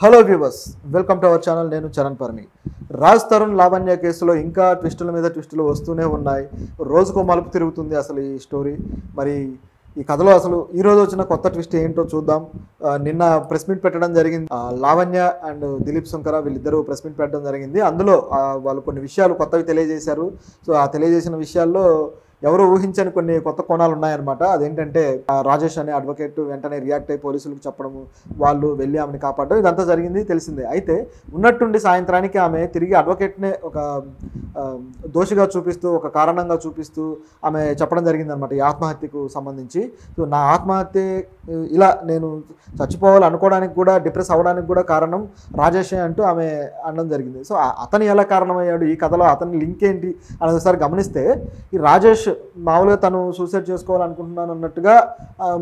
Hello viewers, welcome to our channel. నేను చరణ్ పర్మి. రాజ్ తరుణ్ లావణ్య కేసులో ఇంకా ట్విస్టుల మీద ట్విస్టులు వస్తూనే ఉన్నాయి. రోజుకో మలుపు తిరుగుతుంది అసలు ఈ స్టోరీ. మరి ఈ కథలో అసలు ఈరోజు వచ్చిన కొత్త ట్విస్ట్ ఏంటో చూద్దాం. నిన్న ప్రెస్ మీట్ పెట్టడం జరిగింది. లావణ్య అండ్ దిలీప్ శంకర వీళ్ళిద్దరూ ప్రెస్ మీట్ పెట్టడం జరిగింది. అందులో వాళ్ళు కొన్ని విషయాలు కొత్తవి తెలియజేశారు. సో ఆ తెలియజేసిన విషయాల్లో ఎవరు ఊహించని కొన్ని కొత్త కోణాలు ఉన్నాయన్నమాట. అదేంటంటే రాజేష్ అనే అడ్వకేట్ వెంటనే రియాక్ట్ అయ్యి పోలీసులకు చెప్పడము, వాళ్ళు వెళ్ళి ఆమెను కాపాడడం, ఇదంతా జరిగింది తెలిసిందే. అయితే ఉన్నట్టుండి సాయంత్రానికి ఆమె తిరిగి అడ్వకేట్నే ఒక దోషిగా చూపిస్తూ, ఒక కారణంగా చూపిస్తూ ఆమె చెప్పడం జరిగిందనమాట ఈ ఆత్మహత్యకు సంబంధించి. సో నా ఆత్మహత్య ఇలా నేను చచ్చిపోవాలి అనుకోవడానికి కూడా, డిప్రెస్ అవ్వడానికి కూడా కారణం రాజేషే అంటూ ఆమె అనడం జరిగింది. సో అతను ఎలా కారణమయ్యాడు, ఈ కథలో అతని లింక్ ఏంటి అనేది ఒకసారి గమనిస్తే, ఈ రాజేష్ మామూలుగా తను సూసైడ్ చేసుకోవాలనుకుంటున్నాను అన్నట్టుగా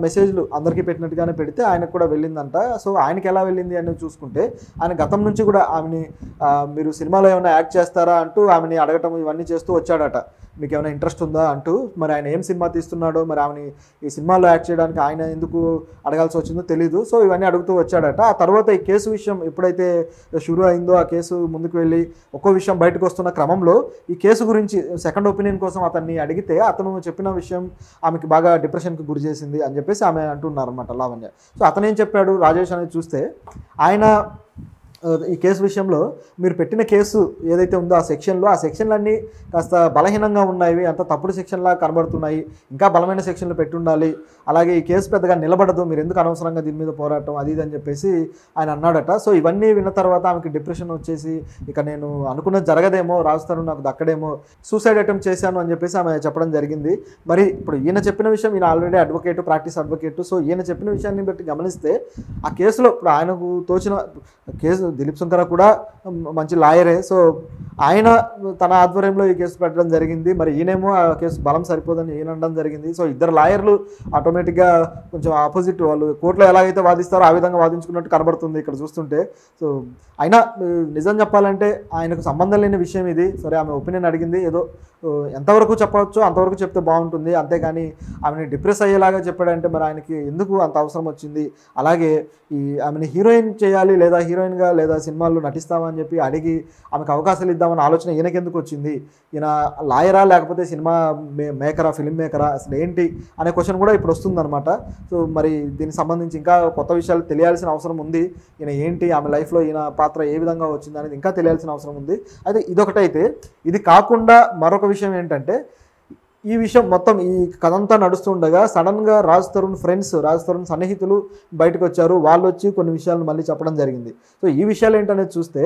మెసేజ్లు అందరికీ పెట్టినట్టుగానే పెడితే ఆయనకు కూడా వెళ్ళిందంట. సో ఆయనకి ఎలా వెళ్ళింది అనేది చూసుకుంటే, ఆయన గతం నుంచి కూడా ఆమెని మీరు సినిమాలో ఏమైనా యాక్ట్ చేస్తారా అంటూ ఆమెని అడగటం ఇవన్నీ చేస్తూ వచ్చాడట. మీకు ఏమైనా ఇంట్రెస్ట్ ఉందా అంటూ. మరి ఆయన ఏం సినిమా తీస్తున్నాడో, మరి ఆమెని ఈ సినిమాలో యాక్ట్ చేయడానికి ఆయన ఎందుకు అడగాల్సి వచ్చిందో తెలీదు. సో ఇవన్నీ అడుగుతూ వచ్చాడట. ఆ తర్వాత ఈ కేసు విషయం ఎప్పుడైతే షురూ అయిందో, ఆ కేసు ముందుకు వెళ్ళి ఒక్కో విషయం బయటకు వస్తున్న క్రమంలో ఈ కేసు గురించి సెకండ్ ఒపీనియన్ కోసం అతన్ని అడిగితే అతను చెప్పిన విషయం ఆమెకి బాగా డిప్రెషన్కి గురి చేసింది అని చెప్పేసి ఆమె అంటున్నారన్నమాట, లావణ్య. సో అతను ఏం చెప్పాడు రాజేష్ అనేది చూస్తే, ఆయన ఈ కేసు విషయంలో మీరు పెట్టిన కేసు ఏదైతే ఉందో ఆ సెక్షన్లన్నీ కాస్త బలహీనంగా ఉన్నాయి, అంత తప్పుడు సెక్షన్లా కనబడుతున్నాయి, ఇంకా బలమైన సెక్షన్లు పెట్టి ఉండాలి, అలాగే ఈ కేసు పెద్దగా నిలబడదు, మీరు ఎందుకు అనవసరంగా దీని మీద పోరాటం అది ఇది అని చెప్పేసి ఆయన అన్నాడట. సో ఇవన్నీ విన్న తర్వాత ఆమెకి డిప్రెషన్ వచ్చేసి, ఇక నేను అనుకున్నది జరగదేమో, రాజస్థానం నాకు దక్కడేమో, సూసైడ్ అటెంప్ట్ చేశాను అని చెప్పేసి ఆమె చెప్పడం జరిగింది. మరి ఇప్పుడు ఈయన చెప్పిన విషయం, ఈయన already advocate, practice advocate. So ఈయన చెప్పిన విషయాన్ని బట్టి గమనిస్తే ఆ కేసులో ఇప్పుడు ఆయనకు తోచిన కేసు, దిలీప్ శంకర కూడా మంచి లాయరే. సో ఆయన తన ఆధ్వర్యంలో ఈ కేసు పెట్టడం జరిగింది. మరి ఈయనేమో ఆ కేసు బలం సరిపోదని ఈయన అనడం జరిగింది. సో ఇద్దరు లాయర్లు ఆటోమేటిక్గా కొంచెం ఆపోజిట్, వాళ్ళు కోర్టులో ఎలాగైతే వాదిస్తారో ఆ విధంగా వాదించుకున్నట్టు కనబడుతుంది ఇక్కడ చూస్తుంటే. సో అయినా నిజం చెప్పాలంటే ఆయనకు సంబంధం లేని విషయం ఇది. సరే ఆమె ఒపీనియన్ అడిగింది, ఏదో ఎంతవరకు చెప్పవచ్చో అంతవరకు చెప్తే బాగుంటుంది, అంతేగాని ఆమెని డిప్రెస్ అయ్యేలాగా చెప్పాడంటే మరి ఆయనకి ఎందుకు అంత అవసరం వచ్చింది. అలాగే ఈ ఆమెని హీరోయిన్ చేయాలి, లేదా హీరోయిన్గా లేదా సినిమాల్లో నటిస్తామని చెప్పి అడిగి ఆమెకు అవకాశాలు ఇద్దామని ఆలోచన ఈయనకెందుకు వచ్చింది, ఈయన లాయరా లేకపోతే సినిమా మేకరా, ఫిల్మ్ మేకరా, అసలు ఏంటి అనే క్వశ్చన్ కూడా ఇప్పుడు వస్తుందన్నమాట. సో మరి దీనికి సంబంధించి ఇంకా కొత్త విషయాలు తెలియాల్సిన అవసరం ఉంది. ఈయన ఏంటి, ఆమె లైఫ్లో ఈయన పాత్ర ఏ విధంగా వచ్చింది అనేది ఇంకా తెలియాల్సిన అవసరం ఉంది. అయితే ఇదొకటైతే, ఇది కాకుండా మరొక విషయం ఏంటంటే, ఈ విషయం మొత్తం ఈ కథంతా నడుస్తుండగా సడన్గా రాజ్ తరుణ్ ఫ్రెండ్స్, రాజ్ తరుణ్ సన్నిహితులు బయటకు వచ్చారు. వాళ్ళు వచ్చి కొన్ని విషయాలను మళ్ళీ చెప్పడం జరిగింది. సో ఈ విషయాలు ఏంటనేది చూస్తే,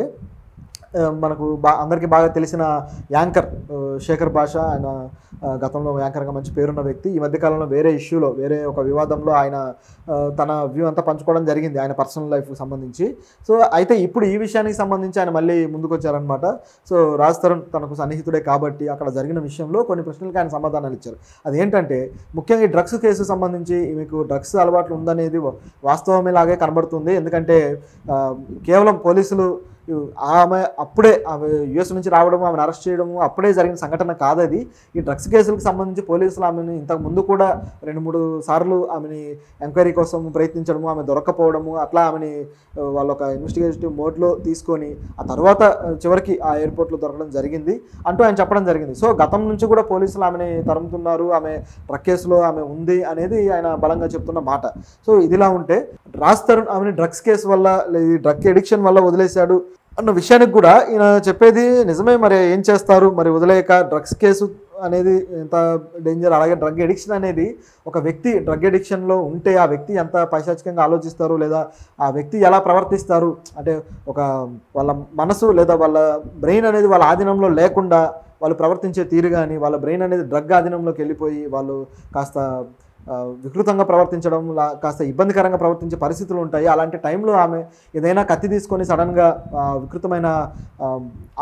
మనకు అందరికీ బాగా తెలిసిన యాంకర్ శేఖర్ భాష, ఆయన గతంలో యాంకర్గా మంచి పేరున్న వ్యక్తి. ఈ మధ్యకాలంలో వేరే ఇష్యూలో, వేరే ఒక వివాదంలో ఆయన తన వ్యూ అంతా పంచుకోవడం జరిగింది ఆయన పర్సనల్ లైఫ్కి సంబంధించి. సో అయితే ఇప్పుడు ఈ విషయానికి సంబంధించి ఆయన మళ్ళీ ముందుకు వచ్చారనమాట. సో రాజ్ తరుణ్ తనకు సన్నిహితుడే కాబట్టి అక్కడ జరిగిన విషయంలో కొన్ని ప్రశ్నలకు ఆయన సమాధానాలు ఇచ్చారు. అదేంటంటే, ముఖ్యంగా ఈ డ్రగ్స్ కేసు సంబంధించి మీకు డ్రగ్స్ అలవాట్లు ఉందనేది వాస్తవమేలాగే కనబడుతుంది. ఎందుకంటే కేవలం పోలీసులు ఆమె అప్పుడే యుఎస్ నుంచి రావడము, ఆమెను అరెస్ట్ చేయడము అప్పుడే జరిగిన సంఘటన కాదది. ఈ డ్రగ్స్ కేసులకు సంబంధించి పోలీసులు ఆమెను ఇంతకు ముందు కూడా 2-3 సార్లు ఆమెని ఎంక్వైరీ కోసం ప్రయత్నించడము, ఆమె దొరక్కపోవడము, అట్లా ఆమెని వాళ్ళు ఒక ఇన్వెస్టిగేటివ్ మోడ్లో తీసుకొని ఆ తర్వాత చివరికి ఆ ఎయిర్పోర్ట్లో దొరకడం జరిగింది అంటూ ఆయన చెప్పడం జరిగింది. సో గతం నుంచి కూడా పోలీసులు ఆమెని తరుముతున్నారు, ఆమె డ్రగ్ కేసులో ఆమె ఉంది అనేది ఆయన బలంగా చెప్తున్న మాట. సో ఇదిలా ఉంటే, రాజ్ తరుణ్ ఆమెని డ్రగ్స్ కేసు వల్ల, ఈ డ్రగ్ ఎడిక్షన్ వల్ల వదిలేశాడు అన్న విషయానికి కూడా ఈయన చెప్పేది నిజమే. మరి ఏం చేస్తారు, మరి వదిలేక డ్రగ్స్ కేసు అనేది ఎంత డేంజర్, అలాగే డ్రగ్ ఎడిక్షన్ అనేది, ఒక వ్యక్తి డ్రగ్ ఎడిక్షన్లో ఉంటే ఆ వ్యక్తి ఎంత పైశాచికంగా ఆలోచిస్తారు, లేదా ఆ వ్యక్తి ఎలా ప్రవర్తిస్తారు అంటే, ఒక వాళ్ళ మనసు లేదా వాళ్ళ బ్రెయిన్ అనేది వాళ్ళ ఆధీనంలో లేకుండా వాళ్ళు ప్రవర్తించే తీరు కానీ, వాళ్ళ బ్రెయిన్ అనేది డ్రగ్ ఆధీనంలోకి వెళ్ళిపోయి వాళ్ళు కాస్త వికృతంగా ప్రవర్తించడం, కాస్త ఇబ్బందికరంగా ప్రవర్తించే పరిస్థితులు ఉంటాయి. అలాంటి టైంలో ఆమె ఏదైనా కత్తి తీసుకొని సడన్గా వికృతమైన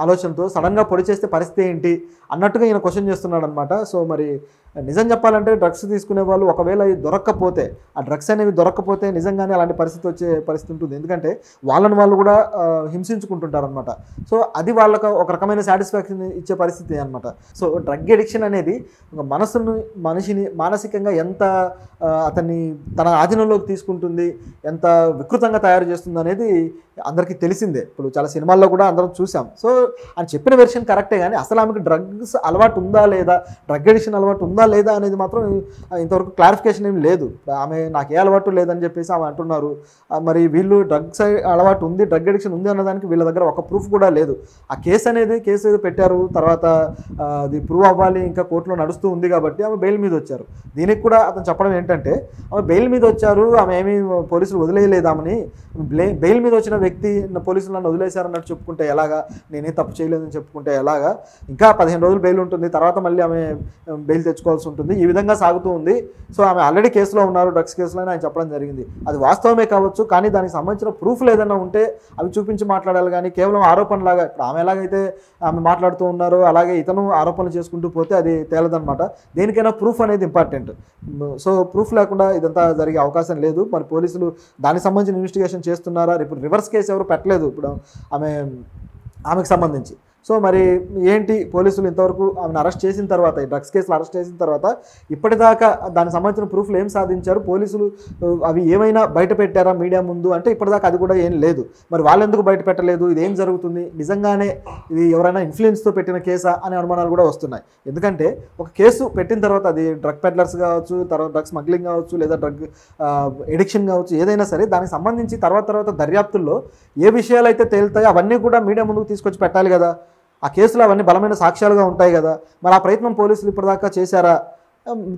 ఆలోచనతో సడన్గా పొడి చేస్తే పరిస్థితి ఏంటి అన్నట్టుగా ఈయన క్వశ్చన్ చేస్తున్నాడు అనమాట. సో మరి నిజం చెప్పాలంటే డ్రగ్స్ తీసుకునే వాళ్ళు ఒకవేళ దొరక్కపోతే, ఆ డ్రగ్స్ అనేవి దొరక్కపోతే నిజంగానే అలాంటి పరిస్థితి వచ్చే పరిస్థితి ఉంటుంది. ఎందుకంటే వాళ్ళని వాళ్ళు కూడా హింసించుకుంటుంటారు అనమాట. సో అది వాళ్ళకు ఒక రకమైన సాటిస్ఫాక్షన్ ఇచ్చే పరిస్థితి అనమాట. సో డ్రగ్ ఎడిక్షన్ అనేది ఒక మనిషిని మానసికంగా ఎంత అతన్ని తన ఆధీనంలోకి తీసుకుంటుంది, ఎంత వికృతంగా తయారు చేస్తుంది అనేది అందరికీ తెలిసిందే, ఇప్పుడు చాలా సినిమాల్లో కూడా అందరం చూసాం. సో ఆయన చెప్పిన వెర్షన్ కరెక్టే, కానీ అసలు ఆమెకు డ్రగ్స్ అలవాటు ఉందా లేదా, డ్రగ్ ఎడిక్షన్ అలవాటు ఉందా లేదా అనేది మాత్రం ఇంతవరకు క్లారిఫికేషన్ ఏం లేదు. ఆమె నాకు ఏ అలవాటు లేదని చెప్పేసి ఆమె అంటున్నారు. మరి వీళ్ళు డ్రగ్స్ అలవాటు ఉంది, డ్రగ్ ఎడిక్షన్ ఉంది అన్నదానికి వీళ్ళ దగ్గర ఒక ప్రూఫ్ కూడా లేదు. ఆ కేసు ఏదో పెట్టారు, తర్వాత అది ప్రూవ్ అవ్వాలి, ఇంకా కోర్టులో నడుస్తూ ఉంది కాబట్టి ఆమె బెయిల్ మీద వచ్చారు. దీనికి కూడా అతను చెప్పడం ఏంటంటే ఆమె బెయిల్ మీద వచ్చారు, ఆమె ఏమీ పోలీసులు వదిలేయలేదు ఆమెని, బెయిల్ మీద వచ్చిన వ్యక్తి పోలీసులు నన్ను వదిలేశారన్నట్టు చెప్పుకుంటే ఎలాగా, నేనే తప్పు చేయలేదని చెప్పుకుంటే ఎలాగా, ఇంకా 15 రోజులు బెయిల్ ఉంటుంది, తర్వాత మళ్ళీ ఆమె బెయిల్ తెచ్చుకోవాల్సి ఉంటుంది, ఈ విధంగా సాగుతూ ఉంది. సో ఆమె ఆల్రెడీ కేసులో ఉన్నారు, డ్రగ్స్ కేసులో అని ఆయన చెప్పడం జరిగింది. అది వాస్తవమే కావచ్చు, కానీ దానికి సంబంధించిన ప్రూఫ్లు ఏదైనా ఉంటే అవి చూపించి మాట్లాడాలి, కానీ కేవలం ఆరోపణలాగా ఇప్పుడు ఆమె ఎలాగైతే ఆమె మాట్లాడుతూ ఉన్నారో అలాగే ఇతను ఆరోపణలు చేసుకుంటూ పోతే అది తేలదనమాట. దేనికైనా ప్రూఫ్ అనేది ఇంపార్టెంట్. సో ప్రూఫ్ లేకుండా ఇదంతా జరిగే అవకాశం లేదు. మరి పోలీసులు దానికి సంబంధించిన ఇన్వెస్టిగేషన్ చేస్తున్నారా, ఇప్పుడు రివర్స్ కేసు ఎవరు పెట్టలేదు ఇప్పుడు ఆమెకు సంబంధించి. సో మరి ఏంటి, పోలీసులు ఇంతవరకు ఆమెను అరెస్ట్ చేసిన తర్వాత, ఈ డ్రగ్స్ కేసులు అరెస్ట్ చేసిన తర్వాత ఇప్పటిదాకా దానికి సంబంధించిన ప్రూఫ్లు ఏం సాధించారు, పోలీసులు అవి ఏమైనా బయట పెట్టారా మీడియా ముందు అంటే ఇప్పటిదాకా అది కూడా ఏం లేదు. మరి వాళ్ళు ఎందుకు బయట పెట్టలేదు, ఇది ఏం జరుగుతుంది, నిజంగానే ఇది ఎవరైనా ఇన్ఫ్లుయెన్స్తో పెట్టిన కేసా అనే అనుమానాలు కూడా వస్తున్నాయి. ఎందుకంటే ఒక కేసు పెట్టిన తర్వాత అది డ్రగ్ పెడ్లర్స్ కావచ్చు, తర్వాత డ్రగ్ స్మగ్లింగ్ కావచ్చు, లేదా డ్రగ్ ఎడిక్షన్ కావచ్చు, ఏదైనా సరే దానికి సంబంధించి తర్వాత దర్యాప్తుల్లో ఏ విషయాలు అయితే తేలుతాయో అవన్నీ కూడా మీడియా ముందుకు తీసుకొచ్చి పెట్టాలి కదా. ఆ కేసులో అవన్నీ బలమైన సాక్ష్యాలుగా ఉంటాయి కదా. మరి ఆ ప్రయత్నం పోలీసులు ఇప్పటిదాకా చేశారా,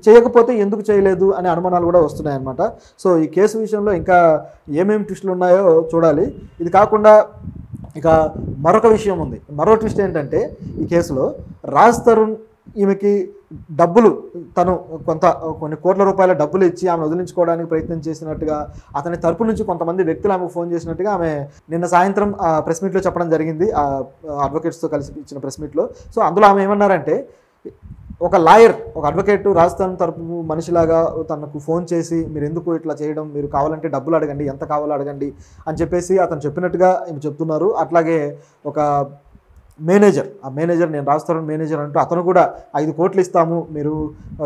చేయకపోతే ఎందుకు చేయలేదు అనే అనుమానాలు కూడా వస్తున్నాయన్నమాట. సో ఈ కేసు విషయంలో ఇంకా ఏమేమి ట్విస్టులు ఉన్నాయో చూడాలి. ఇది కాకుండా ఇక మరొక విషయం ఉంది. మరో ట్విస్ట్ ఏంటంటే ఈ కేసులో రాజ్ తరుణ్ ఈమెకి డబ్బులు, తను కొన్ని కోట్ల రూపాయల డబ్బులు ఇచ్చి ఆమెను వదిలించుకోవడానికి ప్రయత్నం చేసినట్టుగా అతని తరపు నుంచి కొంతమంది వ్యక్తులు ఆమెకు ఫోన్ చేసినట్టుగా ఆమె నిన్న సాయంత్రం ప్రెస్ మీట్లో చెప్పడం జరిగింది, ఆ అడ్వకేట్స్తో కలిసి ఇచ్చిన ప్రెస్ మీట్లో. సో అందులో ఆమె ఏమన్నారంటే, ఒక లాయర్, ఒక అడ్వకేట్ రాజస్థాన్ తరపు మనిషిలాగా తనకు ఫోన్ చేసి మీరు ఎందుకు ఇట్లా చేయడం, మీరు కావాలంటే డబ్బులు అడగండి, ఎంత కావాలో అడగండి అని చెప్పేసి అతను చెప్పినట్టుగా ఈమె చెప్తున్నారు. అట్లాగే ఒక మేనేజర్, ఆ మేనేజర్, నేను రాజ్ తరుణ్ మేనేజర్ అంటూ అతను కూడా 5 కోట్లు ఇస్తాము, మీరు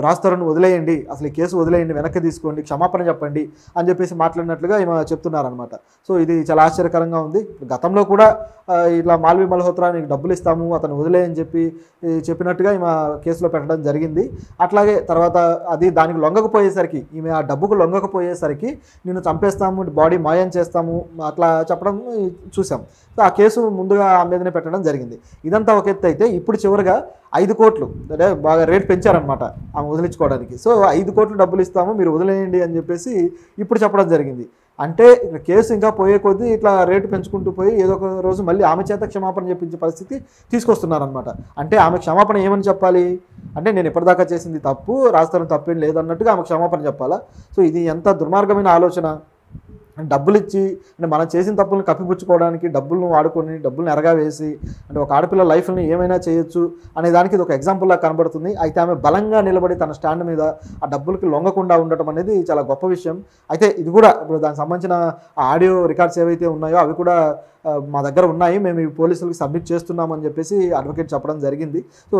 రాజ్ తరుణ్ వదిలేయండి, అసలు ఈ కేసు వదిలేయండి, వెనక్కి తీసుకోండి, క్షమాపణ చెప్పండి అని చెప్పేసి మాట్లాడినట్లుగా ఈమె చెప్తున్నారనమాట. సో ఇది చాలా ఆశ్చర్యకరంగా ఉంది. గతంలో కూడా ఇట్లా మాల్వి మల్హోత్రా నీకు డబ్బులు ఇస్తాము, అతను వదిలేయని చెప్పినట్టుగా ఈమె కేసులో పెట్టడం జరిగింది. అట్లాగే తర్వాత దానికి లొంగకపోయేసరికి, ఈమె ఆ డబ్బుకు లొంగకపోయేసరికి నిన్ను చంపేస్తాము, బాడీ మాయం చేస్తాము అట్లా చెప్పడం చూసాం. సో ఆ కేసు ముందుగా ఆ మీదనే పెట్టడం జరిగింది. ఇదంతా ఒక ఎత్తు అయితే ఇప్పుడు చివరిగా 5 కోట్లు, అంటే బాగా రేట్ పెంచారనమాట ఆమె వదిలించుకోవడానికి. సో 5 కోట్లు డబ్బులు ఇస్తాము, మీరు వదిలేయండి అని చెప్పేసి ఇప్పుడు చెప్పడం జరిగింది. అంటే కేసు ఇంకా పోయే కొద్దీ ఇట్లా రేటు పెంచుకుంటూ పోయి ఏదో ఒక రోజు మళ్ళీ ఆమె చేత క్షమాపణ చెప్పించే పరిస్థితి తీసుకొస్తున్నారనమాట. అంటే ఆమె క్షమాపణ ఏమని చెప్పాలి అంటే, నేను ఎప్పటిదాకా చేసింది తప్పు, రాజ్ తరుణ్ తప్పేం లేదన్నట్టుగా ఆమె క్షమాపణ చెప్పాలా. సో ఇది ఎంత దుర్మార్గమైన ఆలోచన. డబ్బులు ఇచ్చి, అంటే మనం చేసిన తప్పులను కప్పిపుచ్చుకోవడానికి డబ్బులను వాడుకొని, డబ్బులను ఎరగా వేసి, అంటే ఒక ఆడపిల్ల లైఫ్ని ఏమైనా చేయొచ్చు అనే దానికి ఇది ఒక ఎగ్జాంపుల్లా కనబడుతుంది. అయితే ఆమె బలంగా నిలబడి తన స్టాండ్ మీద ఆ డబ్బులకి లొంగకుండా ఉండటం అనేది చాలా గొప్ప విషయం. అయితే ఇది కూడా ఇప్పుడు దానికి సంబంధించిన ఆడియో రికార్డ్స్ ఏవైతే ఉన్నాయో అవి కూడా మా దగ్గర ఉన్నాయి, మేము ఈ పోలీసులకు సబ్మిట్ చేస్తున్నామని చెప్పేసి అడ్వకేట్ చెప్పడం జరిగింది. సో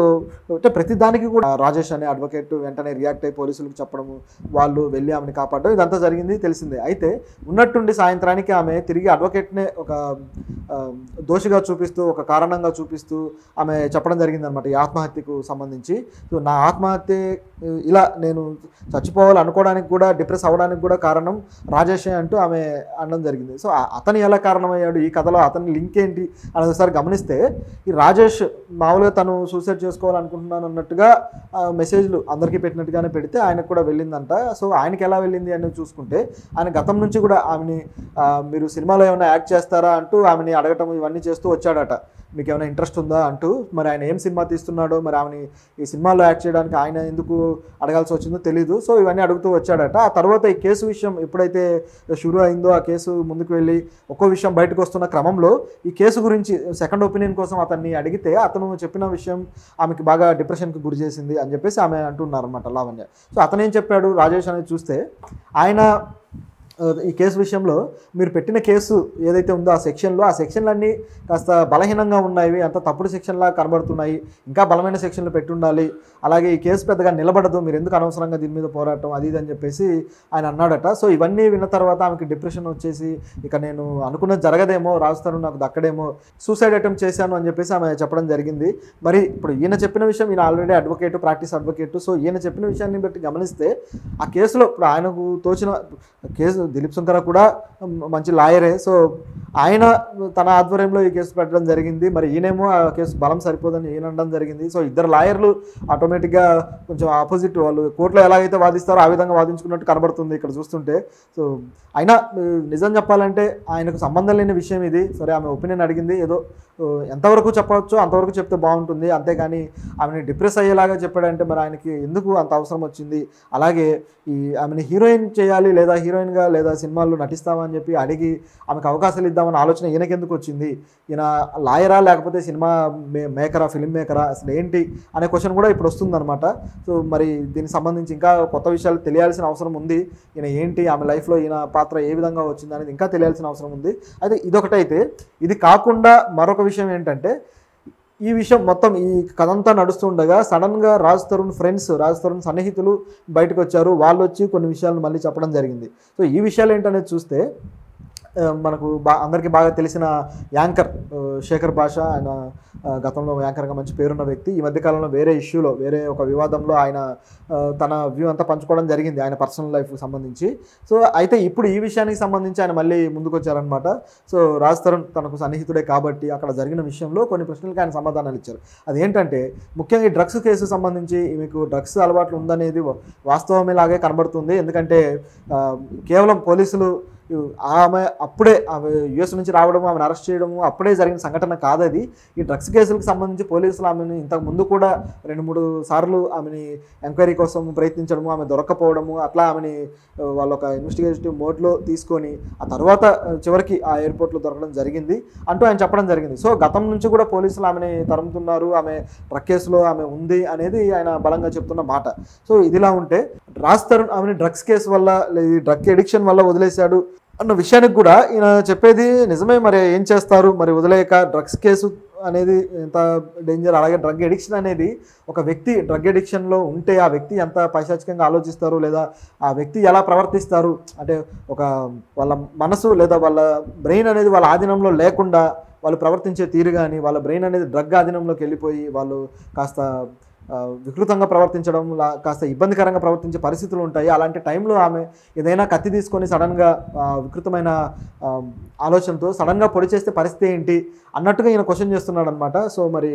అంటే ప్రతి దానికి కూడా రాజేష్ అనే అడ్వకేట్ వెంటనే రియాక్ట్ అయ్యి పోలీసులకు చెప్పడము, వాళ్ళు వెళ్ళి ఆమెను కాపాడడం, ఇదంతా జరిగింది తెలిసిందే. అయితే ఉన్నట్టుండి సాయంత్రానికి ఆమె తిరిగి అడ్వకేట్నే ఒక దోషిగా చూపిస్తూ, ఒక కారణంగా చూపిస్తూ ఆమె చెప్పడం జరిగింది అనమాట ఈ ఆత్మహత్యకు సంబంధించి. సో నా ఆత్మహత్య ఇలా నేను చచ్చిపోవాలి అనుకోవడానికి కూడా, డిప్రెస్ అవ్వడానికి కూడా కారణం రాజేషే అంటూ ఆమె అనడం జరిగింది. సో అతను ఎలా కారణమయ్యాడు, ఈ కథలో అతని లింక్ ఏంటి అని ఒకసారి గమనిస్తే, ఈ రాజేష్ మామూలుగా తను సూసైడ్ చేసుకోవాలనుకుంటున్నాను అన్నట్టుగా మెసేజ్లు అందరికీ పెట్టినట్టుగానే పెడితే ఆయనకు కూడా వెళ్ళిందంట. సో ఆయనకి ఎలా వెళ్ళింది అని చూసుకుంటే, ఆయన గతం నుంచి కూడా ఆమెని మీరు సినిమాలో ఏమైనా యాక్ట్ చేస్తారా అంటూ ఆమెని అడగటం ఇవన్నీ చేస్తూ వచ్చాడట. మీకు ఏమైనా ఇంట్రెస్ట్ ఉందా అంటూ. మరి ఆయన ఏం సినిమా తీస్తున్నాడో, మరి ఆమెని ఈ సినిమాలో యాక్ట్ చేయడానికి ఆయన ఎందుకు అడగాల్సి వచ్చిందో తెలీదు. సో ఇవన్నీ అడుగుతూ వచ్చాడట. ఆ తర్వాత ఈ కేసు విషయం ఎప్పుడైతే షురూ అయిందో, ఆ కేసు ముందుకు వెళ్ళి ఒక్కో విషయం బయటకు వస్తున్న క్రమంలో ఈ కేసు గురించి సెకండ్ ఒపీనియన్ కోసం అతన్ని అడిగితే అతను చెప్పిన విషయం ఆమెకి బాగా డిప్రెషన్కి గురి చేసింది అని చెప్పేసి ఆమె అంటున్నారన్నమాట లావణ్య. సో అతను ఏం చెప్పాడు రాజేష్ అనేది చూస్తే, ఆయన ఈ కేసు విషయంలో మీరు పెట్టిన కేసు ఏదైతే ఉందో ఆ సెక్షన్లన్నీ కాస్త బలహీనంగా ఉన్నాయి, అంత తప్పుడు సెక్షన్లా కనబడుతున్నాయి, ఇంకా బలమైన సెక్షన్లు పెట్టి ఉండాలి, అలాగే ఈ కేసు పెద్దగా నిలబడదు, మీరు ఎందుకు అనవసరంగా దీని మీద పోరాటం అది ఇది అని చెప్పేసి ఆయన అన్నాడట. సో ఇవన్నీ విన్న తర్వాత ఆమెకి డిప్రెషన్ వచ్చేసి ఇక నేను అనుకున్నది జరగదేమో, రాజస్థాన్ నాకు దక్కడేమో, సూసైడ్ అటెంప్ట్ చేశాను అని చెప్పేసి ఆమె చెప్పడం జరిగింది. మరి ఇప్పుడు ఈయన చెప్పిన విషయం, ఈయన already advocate, practice advocate. So ఈయన చెప్పిన విషయాన్ని బట్టి గమనిస్తే ఆ కేసులో ఇప్పుడు ఆయనకు తోచిన కేసు, దిలీప్ శంకర కూడా మంచి లాయరే. సో ఆయన తన ఆధ్వర్యంలో ఈ కేసు పెట్టడం జరిగింది. మరి ఈయనేమో ఆ కేసు బలం సరిపోదని ఈయన అనడం జరిగింది. సో ఇద్దరు లాయర్లు ఆటోమేటిక్గా కొంచెం ఆపోజిట్, వాళ్ళు కోర్టులో ఎలాగైతే వాదిస్తారో ఆ విధంగా వాదించుకున్నట్టు కనబడుతుంది ఇక్కడ చూస్తుంటే. సో అయినా నిజం చెప్పాలంటే ఆయనకు సంబంధం లేని విషయం ఇది. సరే ఆమె ఒపీనియన్ అడిగింది, ఏదో ఎంతవరకు చెప్పవచ్చో అంతవరకు చెప్తే బాగుంటుంది, అంతేగాని ఆమెని డిప్రెస్ అయ్యేలాగా చెప్పాడంటే మరి ఆయనకి ఎందుకు అంత అవసరం వచ్చింది? అలాగే ఆమెని హీరోయిన్ చేయాలి లేదా హీరోయిన్గా లేదా సినిమాల్లో నటిస్తామని చెప్పి అడిగి ఆమెకు అవకాశాలు ఇద్దామని ఆలోచన ఈయనకెందుకు వచ్చింది? ఈయన లాయరా లేకపోతే సినిమా మేకరా, ఫిల్మ్ మేకరా, అసలు ఏంటి అనే క్వశ్చన్ కూడా ఇప్పుడు వస్తుందన్నమాట. సో మరి దీనికి సంబంధించి ఇంకా కొత్త విషయాలు తెలియాల్సిన అవసరం ఉంది. ఈయన ఏంటి, ఆమె లైఫ్లో ఈయన పాత్ర ఏ విధంగా వచ్చింది అనేది ఇంకా తెలియాల్సిన అవసరం ఉంది. అయితే ఇదొకటైతే, ఇది కాకుండా మరొక విషయం ఏంటంటే, ఈ విషయం మొత్తం ఈ కథంతా నడుస్తుండగా సడన్గా రాజ్ తరుణ్ ఫ్రెండ్స్, రాజ్ తరుణ్ సన్నిహితులు బయటకు వచ్చారు. వాళ్ళు వచ్చి కొన్ని విషయాలను మళ్ళీ చెప్పడం జరిగింది. సో ఈ విషయాలు ఏంటనేది చూస్తే, మనకు అందరికీ బాగా తెలిసిన యాంకర్ శేఖర్ భాష, ఆయన గతంలో యాంకర్గా మంచి పేరున్న వ్యక్తి. ఈ మధ్యకాలంలో వేరే ఇష్యూలో, వేరే ఒక వివాదంలో ఆయన తన వ్యూ అంతా పంచుకోవడం జరిగింది ఆయన పర్సనల్ లైఫ్కి సంబంధించి. సో అయితే ఇప్పుడు ఈ విషయానికి సంబంధించి ఆయన మళ్ళీ ముందుకు వచ్చారనమాట. సో రాజ్ తరుణ్ తనకు సన్నిహితుడే కాబట్టి అక్కడ జరిగిన విషయంలో కొన్ని ప్రశ్నలకు ఆయన సమాధానాలు ఇచ్చారు. అదేంటంటే, ముఖ్యంగా ఈ డ్రగ్స్ కేసు సంబంధించి మీకు డ్రగ్స్ అలవాట్లు ఉందనేది వాస్తవమేలాగే కనబడుతుంది. ఎందుకంటే కేవలం పోలీసులు ఆమె అప్పుడే యుఎస్ నుంచి రావడము, ఆమెను అరెస్ట్ చేయడము అప్పుడే జరిగిన సంఘటన కాదది. ఈ డ్రగ్స్ కేసులకు సంబంధించి పోలీసులు ఆమెను ఇంతకు ముందు కూడా 2-3 సార్లు ఆమెని ఎంక్వైరీ కోసం ప్రయత్నించడము, ఆమె దొరక్కపోవడము, అట్లా ఆమెని వాళ్ళు ఒక ఇన్వెస్టిగేటివ్ మోడ్లో తీసుకొని ఆ తర్వాత చివరికి ఆ ఎయిర్పోర్ట్లో దొరకడం జరిగింది అంటూ ఆయన చెప్పడం జరిగింది. సో గతం నుంచి కూడా పోలీసులు ఆమెని తరుముతున్నారు, ఆమె డ్రగ్ కేసులో ఆమె ఉంది అనేది ఆయన బలంగా చెప్తున్న మాట. సో ఇదిలా ఉంటే రాజ్ తరుణ్ ఆమెని డ్రగ్స్ కేసు వల్ల, ఈ డ్రగ్ ఎడిక్షన్ వల్ల వదిలేశాడు అన్న విషయానికి కూడా ఈయన చెప్పేది నిజమే. మరి ఏం చేస్తారు, మరి వదిలేక డ్రగ్స్ కేసు అనేది ఎంత డేంజర్, అలాగే డ్రగ్ ఎడిక్షన్ అనేది ఒక వ్యక్తి డ్రగ్ ఎడిక్షన్లో ఉంటే ఆ వ్యక్తి ఎంత పైశాచికంగా ఆలోచిస్తారు, లేదా ఆ వ్యక్తి ఎలా ప్రవర్తిస్తారు అంటే, ఒక వాళ్ళ మనసు లేదా వాళ్ళ బ్రెయిన్ అనేది వాళ్ళ ఆధీనంలో లేకుండా వాళ్ళు ప్రవర్తించే తీరు కానీ, వాళ్ళ బ్రెయిన్ అనేది డ్రగ్ ఆధీనంలోకి వెళ్ళిపోయి వాళ్ళు కాస్త వికృతంగా ప్రవర్తించడం, కాస్త ఇబ్బందికరంగా ప్రవర్తించే పరిస్థితులు ఉంటాయి. అలాంటి టైంలో ఆమె ఏదైనా కత్తి తీసుకొని సడన్గా వికృతమైన ఆలోచనతో సడన్గా పొడి చేస్తే పరిస్థితి ఏంటి అన్నట్టుగా ఈయన క్వశ్చన్ చేస్తున్నాడు అనమాట. సో మరి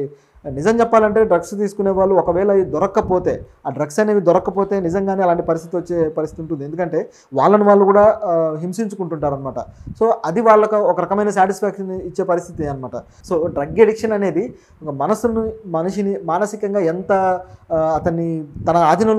నిజం చెప్పాలంటే డ్రగ్స్ తీసుకునే వాళ్ళు ఒకవేళ దొరక్కపోతే, ఆ డ్రగ్స్ అనేవి దొరక్కపోతే నిజంగానే అలాంటి పరిస్థితి వచ్చే పరిస్థితి ఉంటుంది. ఎందుకంటే వాళ్ళని వాళ్ళు కూడా హింసించుకుంటుంటారు అనమాట. సో అది వాళ్ళకు ఒక రకమైన సాటిస్ఫాక్షన్ ఇచ్చే పరిస్థితి అనమాట. సో డ్రగ్ ఎడిక్షన్ అనేది ఒక మనిషిని మానసికంగా ఎంత అతన్ని తన ఆధీనంలో